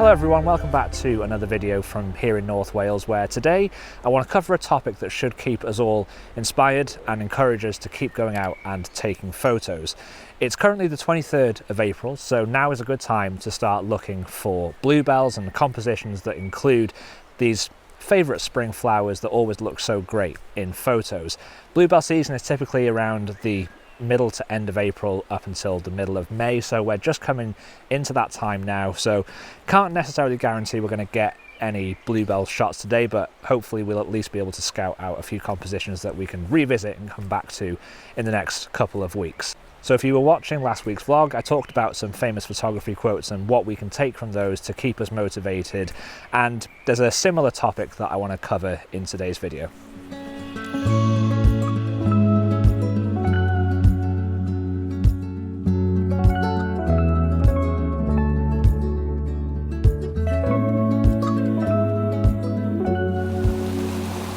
Hello everyone, welcome back to another video from here in North Wales, where today I want to cover a topic that should keep us all inspired and encourage us to keep going out and taking photos. It's currently the 23rd of April, so now is a good time to start looking for bluebells and compositions that include these favourite spring flowers that always look so great in photos. Bluebell season is typically around the middle to end of April up until the middle of May, so we're just coming into that time now, so can't necessarily guarantee we're going to get any bluebell shots today, but hopefully we'll at least be able to scout out a few compositions that we can revisit and come back to in the next couple of weeks. So if you were watching last week's vlog, I talked about some famous photography quotes and what we can take from those to keep us motivated, and there's a similar topic that I want to cover in today's video.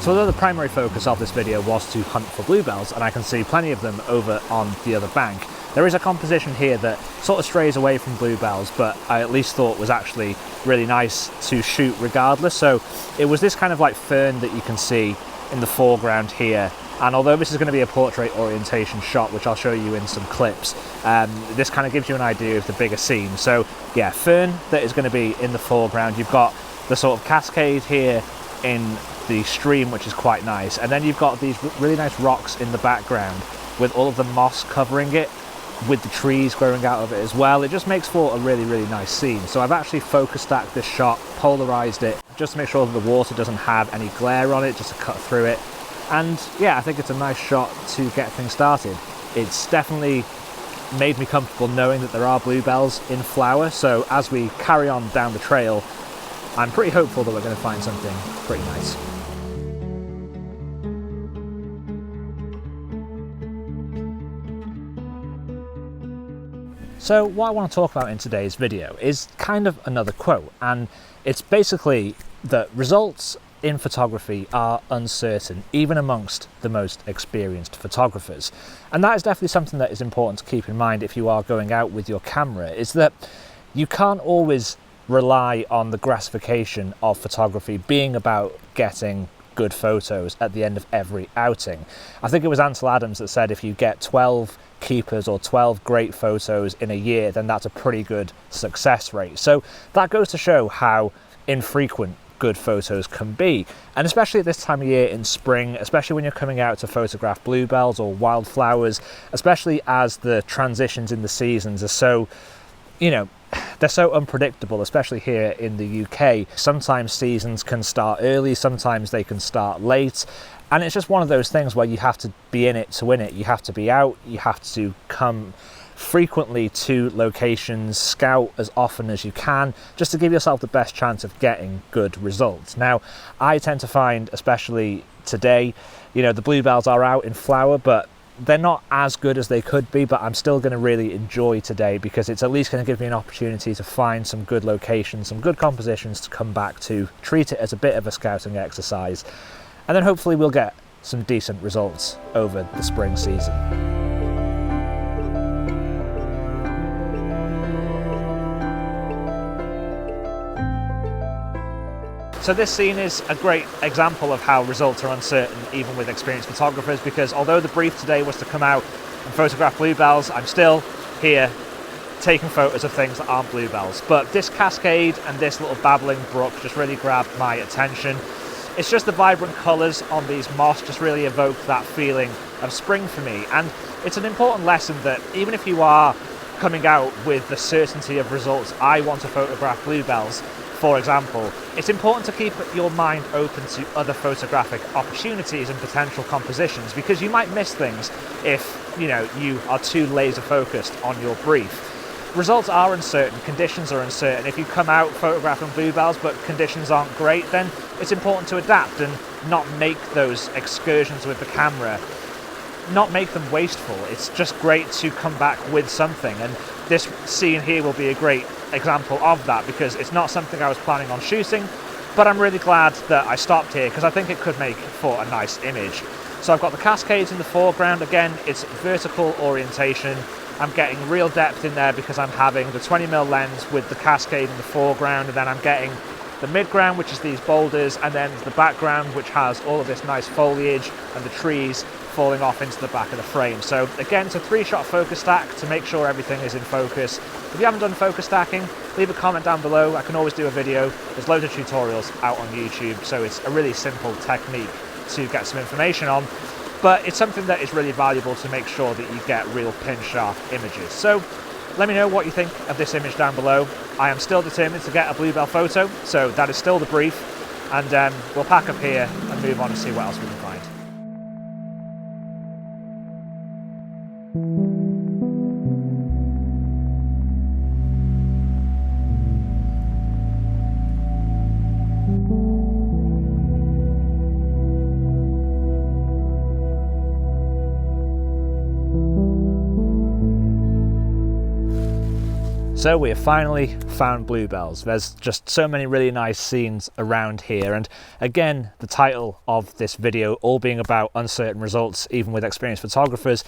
So although the primary focus of this video was to hunt for bluebells, and I can see plenty of them over on the other bank, there is a composition here that sort of strays away from bluebells, but I at least thought was actually really nice to shoot regardless. So it was this kind of like fern that you can see in the foreground here. And although this is going to be a portrait orientation shot, which I'll show you in some clips, this kind of gives you an idea of the bigger scene. So yeah, fern that is going to be in the foreground. You've got the sort of cascade here in the stream, which is quite nice, and then you've got these really nice rocks in the background with all of the moss covering it, with the trees growing out of it as well. It just makes for a really nice scene. So I've actually focus stacked this shot, polarized it, just to make sure that the water doesn't have any glare on it, just to cut through it. And yeah, I think it's a nice shot to get things started. It's definitely made me comfortable knowing that there are bluebells in flower, so as we carry on down the trail, I'm pretty hopeful that we're going to find something pretty nice. So what I want to talk about in today's video is kind of another quote, and it's basically that results in photography are uncertain, even amongst the most experienced photographers. And that is definitely something that is important to keep in mind if you are going out with your camera, is that you can't always rely on the gratification of photography being about getting good photos at the end of every outing. I think it was Ansel Adams that said if you get 12 keepers or 12 great photos in a year, then that's a pretty good success rate. So that goes to show how infrequent good photos can be, and especially at this time of year in spring, especially when you're coming out to photograph bluebells or wildflowers, especially as the transitions in the seasons are so, they're so unpredictable, especially here in the UK. Sometimes seasons can start early, sometimes they can start late, and it's just one of those things where you have to be in it to win it. You have to be out, you have to come frequently to locations, scout as often as you can, just to give yourself the best chance of getting good results. Now, I tend to find, especially today, the bluebells are out in flower, but they're not as good as they could be, but I'm still going to really enjoy today because it's at least going to give me an opportunity to find some good locations, some good compositions to come back to, treat it as a bit of a scouting exercise, and then hopefully we'll get some decent results over the spring season. So this scene is a great example of how results are uncertain even with experienced photographers, because although the brief today was to come out and photograph bluebells, I'm still here taking photos of things that aren't bluebells. But this cascade and this little babbling brook just really grabbed my attention. It's just the vibrant colours on these moss just really evoke that feeling of spring for me, and it's an important lesson that even if you are coming out with the certainty of results, I want to photograph bluebells, for example, it's important to keep your mind open to other photographic opportunities and potential compositions, because you might miss things if you are too laser focused on your brief. Results are uncertain, conditions are uncertain. If you come out photographing bluebells but conditions aren't great, then it's important to adapt and not make those excursions with the camera, not make them wasteful. It's just great to come back with something, and this scene here will be a great example of that, because it's not something I was planning on shooting, but I'm really glad that I stopped here because I think it could make for a nice image. So I've got the cascades in the foreground. Again, it's vertical orientation. I'm getting real depth in there because I'm having the 20mm lens with the cascade in the foreground, and then I'm getting the midground, which is these boulders, and then the background, which has all of this nice foliage and the trees falling off into the back of the frame. So again, it's a 3-shot focus stack to make sure everything is in focus. If you haven't done focus stacking, leave a comment down below. I can always do a video. There's loads of tutorials out on YouTube, so it's a really simple technique to get some information on, but it's something that is really valuable to make sure that you get real pin sharp images. So let me know what you think of this image down below. I am still determined to get a bluebell photo, so that is still the brief, and we'll pack up here and move on and see what else we can find. So we have finally found bluebells. There's just so many really nice scenes around here, and again, the title of this video all being about uncertain results even with experienced photographers,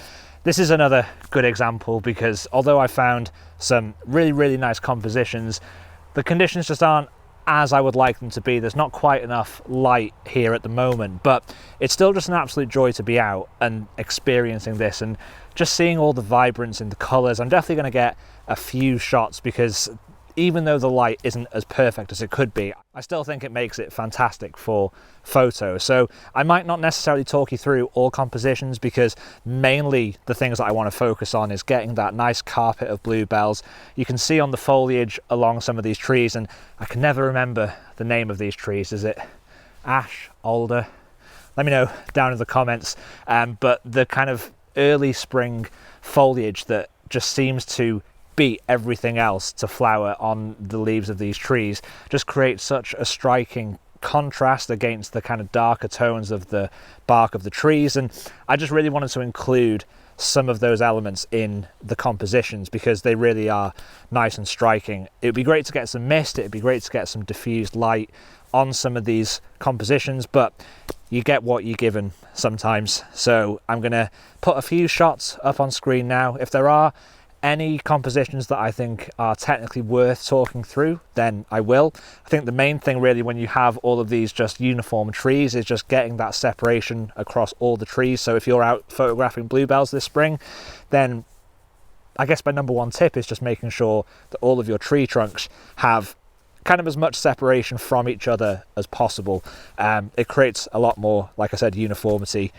this is another good example, because although I found some really nice compositions, the conditions just aren't as I would like them to be. There's not quite enough light here at the moment, but it's still just an absolute joy to be out and experiencing this and just seeing all the vibrance in the colors. I'm definitely going to get a few shots, because even though the light isn't as perfect as it could be, I still think it makes it fantastic for photos. So I might not necessarily talk you through all compositions, because mainly the things that I want to focus on is getting that nice carpet of bluebells. You can see on the foliage along some of these trees, and I can never remember the name of these trees. Is it ash, alder? Let me know down in the comments. But the kind of early spring foliage that just seems to beat everything else to flower on the leaves of these trees just creates such a striking contrast against the kind of darker tones of the bark of the trees. And I just really wanted to include some of those elements in the compositions because they really are nice and striking. It would be great to get some mist, it would be great to get some diffused light on some of these compositions, but you get what you're given sometimes. So I'm going to put a few shots up on screen now. If there are any compositions that I think are technically worth talking through, then I will. I think the main thing really when you have all of these just uniform trees is just getting that separation across all the trees. So if you're out photographing bluebells this spring, then I guess my number one tip is just making sure that all of your tree trunks have kind of as much separation from each other as possible. It creates a lot more, like I said, uniformity.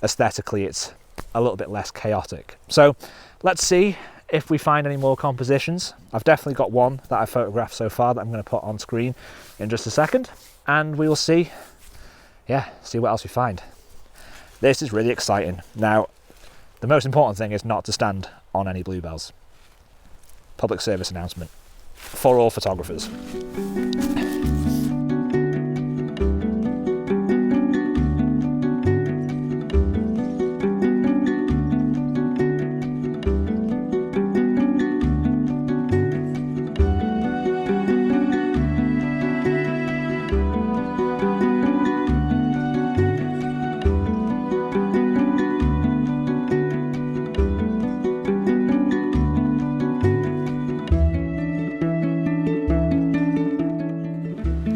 Aesthetically, it's a little bit less chaotic. So let's see if we find any more compositions. I've definitely got one that I've photographed so far that I'm going to put on screen in just a second, and we will see what else we find. This is really exciting. Now, the most important thing is not to stand on any bluebells. Public service announcement for all photographers.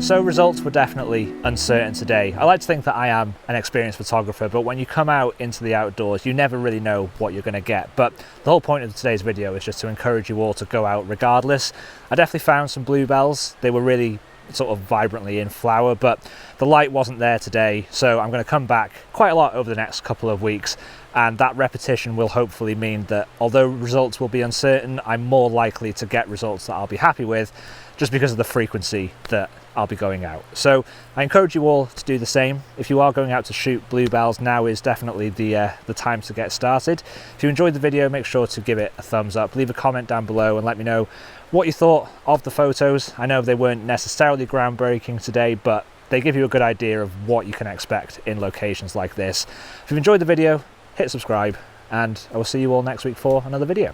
So results were definitely uncertain today. I like to think that I am an experienced photographer, but when you come out into the outdoors, you never really know what you're going to get. But the whole point of today's video is just to encourage you all to go out regardless. I definitely found some bluebells. They were really sort of vibrantly in flower, but the light wasn't there today. So I'm going to come back quite a lot over the next couple of weeks. And that repetition will hopefully mean that although results will be uncertain, I'm more likely to get results that I'll be happy with just because of the frequency that I'll be going out. So I encourage you all to do the same. If you are going out to shoot bluebells, now is definitely the time to get started. If you enjoyed the video, make sure to give it a thumbs up, leave a comment down below and let me know what you thought of the photos. I know they weren't necessarily groundbreaking today, but they give you a good idea of what you can expect in locations like this. If you've enjoyed the video, hit subscribe, and I will see you all next week for another video.